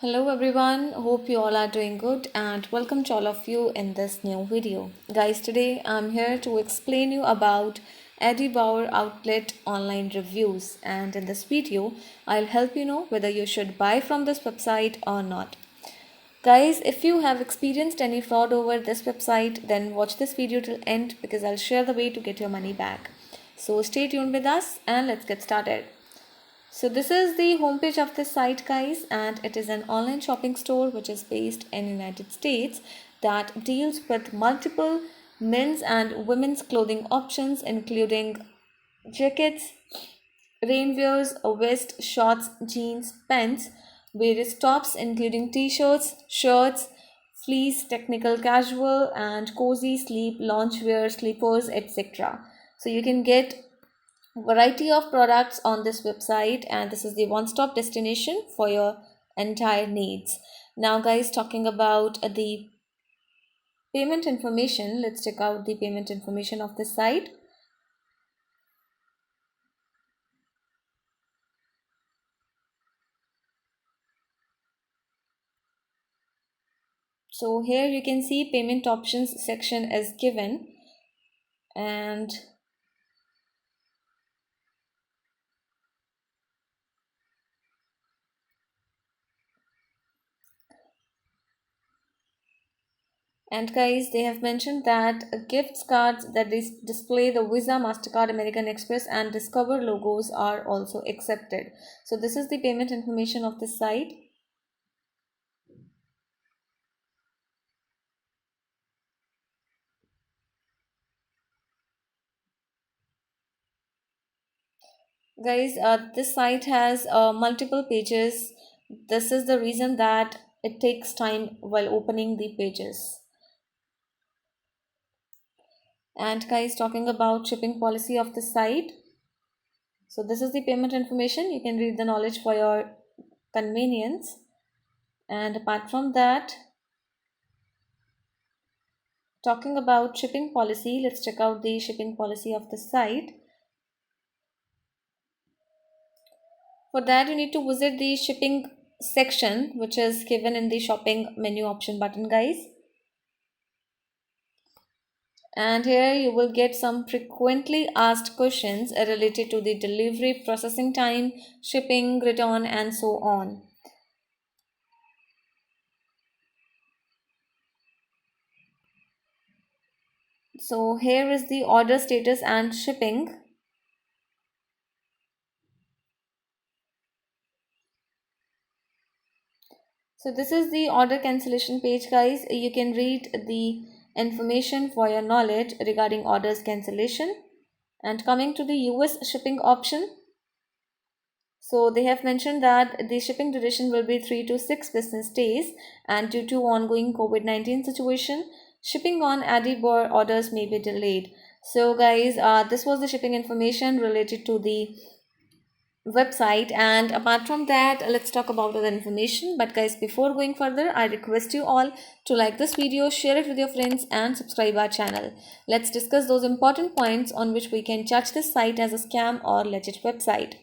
Hello everyone, hope you all are doing good and welcome to all of you in this new video. Guys, today I'm here to explain you about Eddie Bauer Outlet online reviews, and in this video I'll help you know whether you should buy from this website or not. Guys, if you have experienced any fraud over this website, then watch this video till end because I'll share the way to get your money back. So stay tuned with us and let's get started. So this is the homepage of this site, guys, and it is an online shopping store which is based in United States that deals with multiple men's and women's clothing options including jackets, rainwears, a vest, shorts, jeans, pants, various tops including t-shirts, shirts, fleece, technical casual and cozy sleep, loungewear, sleepers, etc. So you can get variety of products on this website, and this is the one-stop destination for your entire needs. Now guys, talking about the payment information, let's check out the payment information of this site. So here you can see payment options section is given, and guys, they have mentioned that gift cards that display the Visa, MasterCard, American Express and Discover logos are also accepted. So this is the payment information of this site. Guys, this site has multiple pages. This is the reason that it takes time while opening the pages. And guys, talking about shipping policy of the site, so this is the payment information. You can read the knowledge for your convenience. And apart from that, talking about shipping policy, let's check out the shipping policy of the site. For that, you need to visit the shipping section, which is given in the shopping menu option button, guys. And here you will get some frequently asked questions related to the delivery processing time, shipping, return, and so on. So here is the order status and shipping. So this is the order cancellation page, guys. You can read the information for your knowledge regarding orders cancellation. And coming to the US shipping option, so they have mentioned that the shipping duration will be 3 to 6 business days, and due to ongoing COVID-19 situation, shipping on Adibor orders may be delayed. So guys, this was the shipping information related to the website, and apart from that, let's talk about other information. But guys, before going further, I request you all to like this video, share it with your friends and subscribe our channel. Let's discuss those important points on which we can judge this site as a scam or legit website.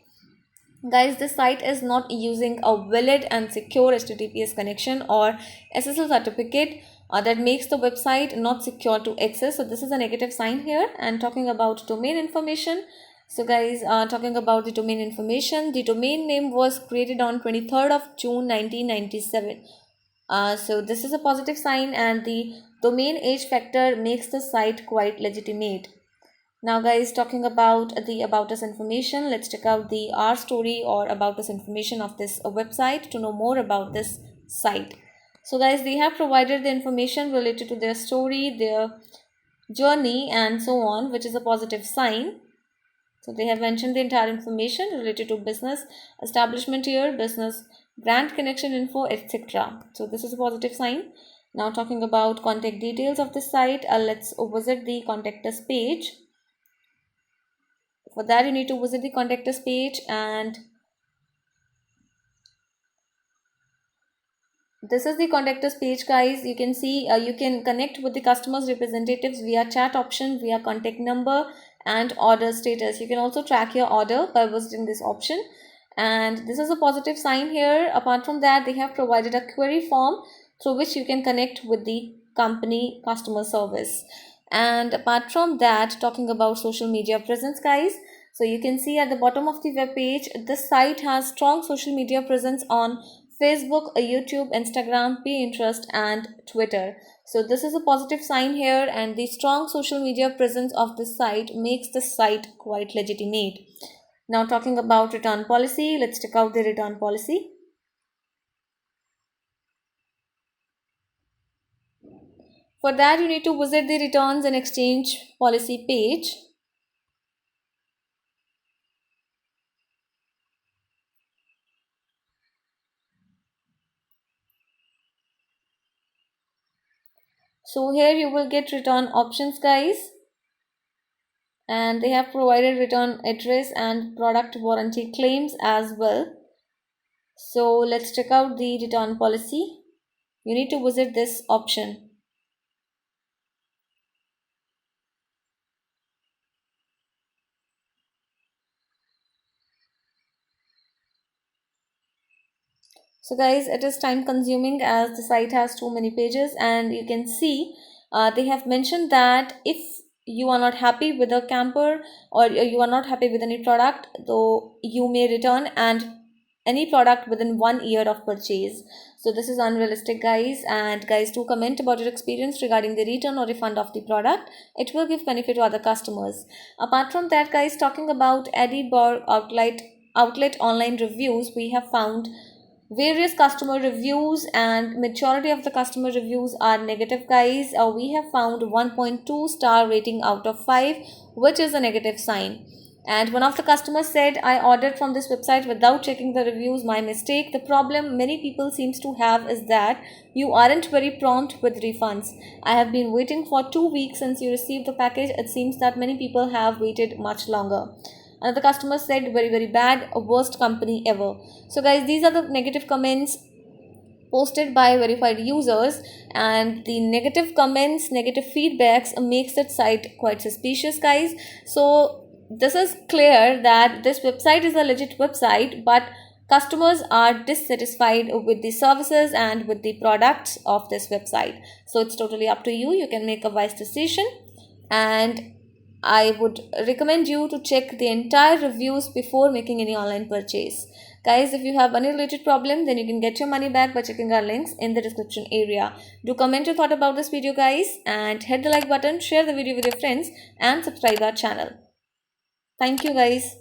Guys, this site is not using a valid and secure HTTPS connection or SSL certificate that makes the website not secure to access. So this is a negative sign here. And talking about domain information, so guys, talking about the domain information, the domain name was created on 23rd of June 1997. So this is a positive sign, and the domain age factor makes the site quite legitimate. Now guys, talking about the about us information, let's check out the our story or about us information of this website to know more about this site. So guys, they have provided the information related to their story, their journey and so on, which is a positive sign. So they have mentioned the entire information related to business, establishment year, business, brand connection info, etc. So this is a positive sign. Now talking about contact details of the site, let's visit the contact us page. For that, you need to visit the contact us page, and this is the contact us page, guys. You can see you can connect with the customers representatives via chat option, via contact number and order status. You can also track your order by visiting this option. and this is a positive sign here. Apart from that, they have provided a query form through which you can connect with the company customer service. And apart from that, talking about social media presence, guys, so you can see at the bottom of the web page, this site has strong social media presence on Facebook, YouTube, Instagram, Pinterest, and Twitter. So this is a positive sign here, and the strong social media presence of this site makes the site quite legitimate. Now talking about return policy, let's check out the return policy. For that, you need to visit the returns and exchange policy page. So here you will get return options, guys, and they have provided return address and product warranty claims as well. So let's check out the return policy. You need to visit this option. So guys, it is time consuming as the site has too many pages, and you can see they have mentioned that if you are not happy with a camper or you are not happy with any product, though you may return and any product within 1 year of purchase. So this is unrealistic, guys, and guys, do comment about your experience regarding the return or refund of the product. It will give benefit to other customers. Apart from that, guys, talking about Edinburgh outlet online reviews, we have found various customer reviews, and majority of the customer reviews are negative, guys. We have found 1.2 star rating out of 5, which is a negative sign. And one of the customers said, I ordered from this website without checking the reviews, my mistake. The problem many people seems to have is that you aren't very prompt with refunds. I have been waiting for 2 weeks since you received the package. It seems that many people have waited much longer. Another customer said, very bad, worst company ever. So guys, these are the negative comments posted by verified users, and the negative comments, negative feedbacks makes that site quite suspicious, guys. So this is clear that this website is a legit website, but customers are dissatisfied with the services and with the products of this website. So it's totally up to you. You can make a wise decision, and I would recommend you to check the entire reviews before making any online purchase. Guys, if you have any related problem, then you can get your money back by checking our links in the description area. Do comment your thought about this video, guys, and hit the like button, share the video with your friends, and subscribe our channel. Thank you, guys.